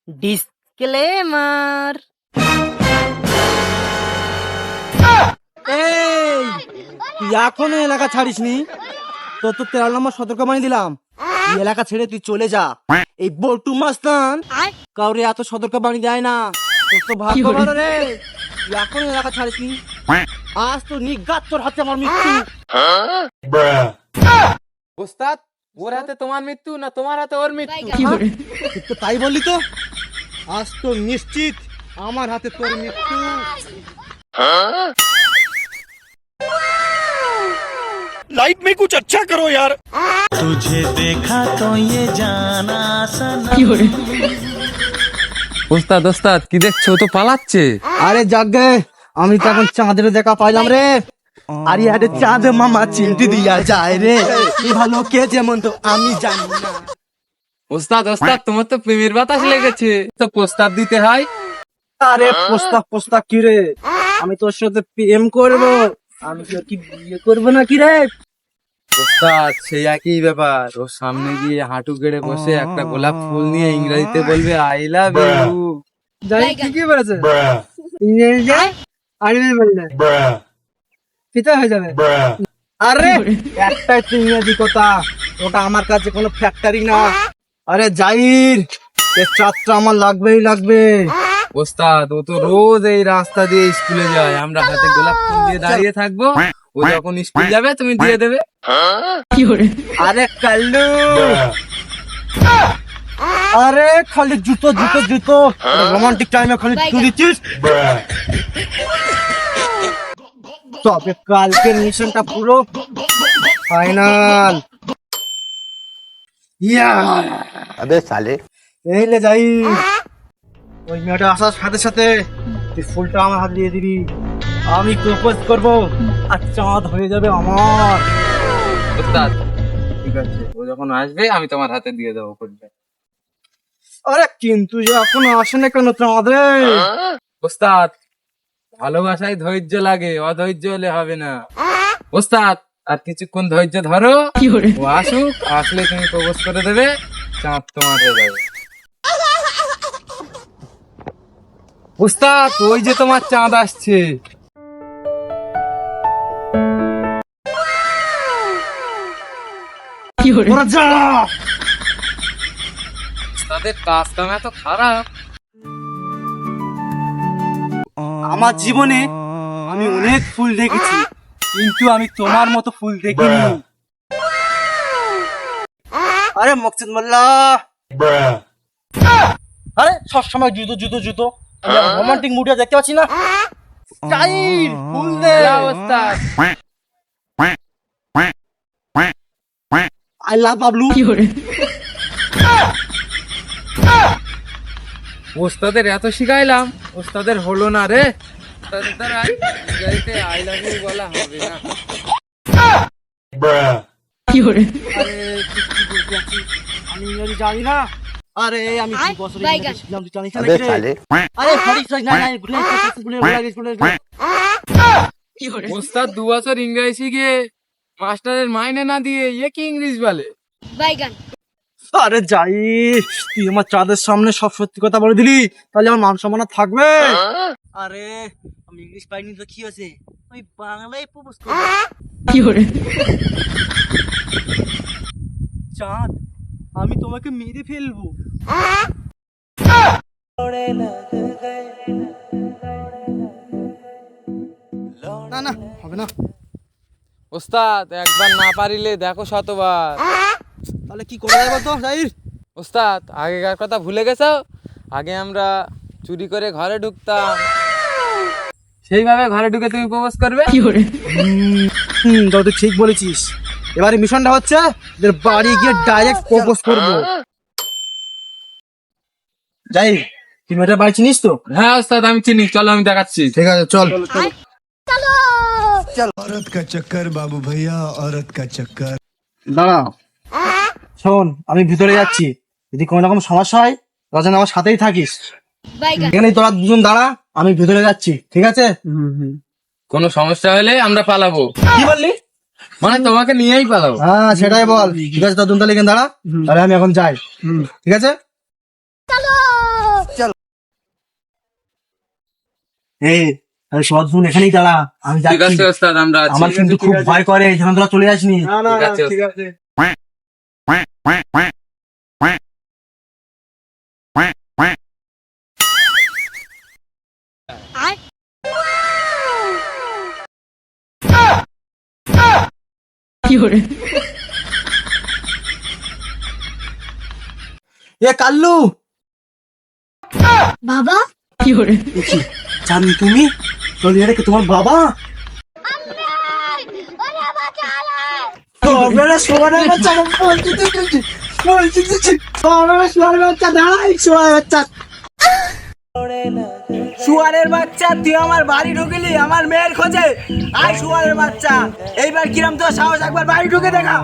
Disclaimer. এই তুই এখনো এলাকা ছাড়িসনি? তোর তো 13 নম্বর সতর্কবাণী দিলাম, এই এলাকা ছেড়ে তুই চলে যা। এই বল্টু মাস্তান কাউরে এত সতর্কবাণী দেয় না। তোর তো ভাগ্য ভালো রে, তুই এখনো এলাকা ছাড়িসনি। আজ তো নিঘাত তোর হাতে আমার মৃত্যু। ওস্তাদ, ওর হাতে তোমার মৃত্যু না তোমার হাতে ওর মৃত্যু? তুই তো তাই বললি তো, আজ তো নিশ্চিত আমার হাতে তোর মৃত্যু। लाइफ में कुछ अच्छा करो यार। तुझे देखा तो ये जाना सना। ওস্তাদ ওস্তাদ কি দেখছো? ও তো পালাচ্ছে। আরে জাগে, আমি তো এখন চাঁদের দেখা পাইলাম রে। আরে আরে চাঁদ মামা চিমটি দিয়া যায় রে, কি ভালো কে যেমন তো আমি জানি না। ওস্তাদ ওস্তাদ, তোমার তো প্রেমের বাতাস লেগেছে, তো প্রস্তাব দিতে হয়। আরে প্রস্তাব প্রস্তাব কি রে, আমি তোর সাথে প্রেম করব, আমি তোর কি বিয়ে করবো না কি রে? ওস্তাদ সেই একই ব্যাপার, ওর সামনে গিয়ে হাঁটু গেড়ে বসে একটা গোলাপ ফুল নিয়ে ইংরেজিতে বলবে আই লাভ ইউ। যাই ঠিকই বলেছে, ইংরেজিতে আরে বললে পিতা হয়ে যাবে। আরে একটাই তো ইংরেজি কথা, ওটা আমার কাছে কোনো ফ্যাক্টরি না। আরে জাহির, এই চাঁদটা আমার লাগবেই লাগবে। ওস্তাদ ও তো রোজ এই রাস্তা দিয়ে স্কুলে যায়, আমরা হাতে গোলাপ ফুল দিয়ে দাঁড়িয়ে থাকবো, ও যখন স্কুল যাবে তুমি দিয়ে দেবে। আরে কাল্লু, আরে খালি জুতো জুতো জুতো, রোমান্টিক টাইমে খালি তুলিছিস। তবে কালকের মিশনটা পুরো ফাইনাল। ইয়া अबे साले এই লে যাই, ওই মেয়েটা আসার সাথে সাথে তুই ফুলটা আমার হাতে দিয়ে দিবি, আমি প্রপোজ করবো আর চাঁদ হয়ে যাবে আমার। ওস্তাদ ঠিক আছে, ও যখন আসবে আমি তোমার হাতে দিয়ে দেবো ফুলটা। আরে কিন্তু যে এখনো আসে না কেন চাঁদ রে? ওস্তাদ ভালোবাসায় ধৈর্য লাগে, অধৈর্য হলে হবে না। ওস্তাদ আর কিছুক্ষণ ধৈর্য ধরো, ও আসুক, আসলে তুমি প্রপোজ করে দেবে, চাঁদ তোমার হয়ে যাবে। ওস্তাদ ওই যে তোমার চাঁদ আসছে। ওরা যা। ওস্তাদের কাজ কাম এত খারাপ। আমার জীবনে আমি অনেক ফুল দেখেছি, কিন্তু আমি তোমার মতো ফুল দেখিনি। আরে মকসুদ মোল্লা, আরে সবসময় জুতো জুতো জুতো, রোমান্টিক মুডে দেখতে পাচ্ছি না। স্টাইল ফুল দে। যা ওস্তাদ। I love Bablu. ওস্তাদের এত শিখাইলাম, ওস্তাদের হলো না রে। ওস্তাদের দ্বারা আই লাভ ইউ বলা হবে না। আরে তুই কি বলতে যাচ্ছিস? আমি ইংরেজি জানি না। আরে আমি 2 বছর ইংরেজি শিখলাম, তুই জানিস না अबे রে? साले আরে সরি সরি, না না, ভুলে গেছি। ওস্তাদ 2 বছর ইংরেজি শিখে মাস্টারের মাইনে না দিয়ে এ কি ইংলিশ বলে? আরে যাই, তুই আমার চাঁদের সামনে সব সত্যি কথা বলে দিলি, তাহলে আমার মান সম্মান আর থাকবে? আরে আমি ইংলিশ পাইনি তো কি হয়েছে, আমি বাংলায় প্রপোজ করব। চাঁদ, আমি তোমাকে মেরে ফেলবো। না না, হবে না। ওস্তাদ একবার না পারিলে দেখো শতবার। তাহলে কি করা যায় বলতো জাহির? ওস্তাদ আগেকার কথা ভুলে গেছো? আগে আমরা চুরি করে ঘরে ঢুকতাম, সেইভাবে ঘরে ঢুকে তুমি প্রপোজ করবে। তো তুই ঠিক বলেছিস। এবারে মিশনটা হচ্ছে এদের বাড়ি গিয়ে ডাইরেক্ট প্রপোজ করবো। যাই, তুই মেয়েটার বাড়ি চিনিস তো? হ্যাঁ ওস্তাদ আমি চিনি, চলো আমি দেখাচ্ছি। ঠিক আছে চল। औरत का चक्कर बाबू भैया, औरत का चक्कर। দাঁড়া, শোন আমি ভিতরে যাচ্ছি, যদি কোনো রকম সমস্যা হয় তোরা যেন আমার সাথেই থাকিস। এখানে তোরা দুজন দাঁড়া, আমি ভিতরে যাচ্ছি, ঠিক আছে? কোনো সমস্যা হলে আমরা পালাবো। কি বললি? মানে তোমাকে নিয়েই পালাবো। হ্যাঁ সেটাই বল। ঠিক আছে, তোর দুজন তাহলে এখানে দাঁড়া, তাহলে আমি এখন যাই, ঠিক আছে? এই সদ শুন এখানেই দাঁড়া, আমি ঠিক যাচ্ছি। আছে ওস্তাদ, আমরা আছি। আমার কিন্তু খুব ভয় করে, যেন তোরা চলে আসনি। ঠিক আছে এ কাল্লু, বাবা জানি তুমি চলে রেখে তোমার বাবা শুয়ারের বাচ্চা, তুই আমার বাড়ি ঢুকলি আমার মেয়ের খোঁজে। আয় শুয়ারের বাচ্চা, এইবার কিরম তো সাহস, একবার বাড়ি ঢুকে দেখা।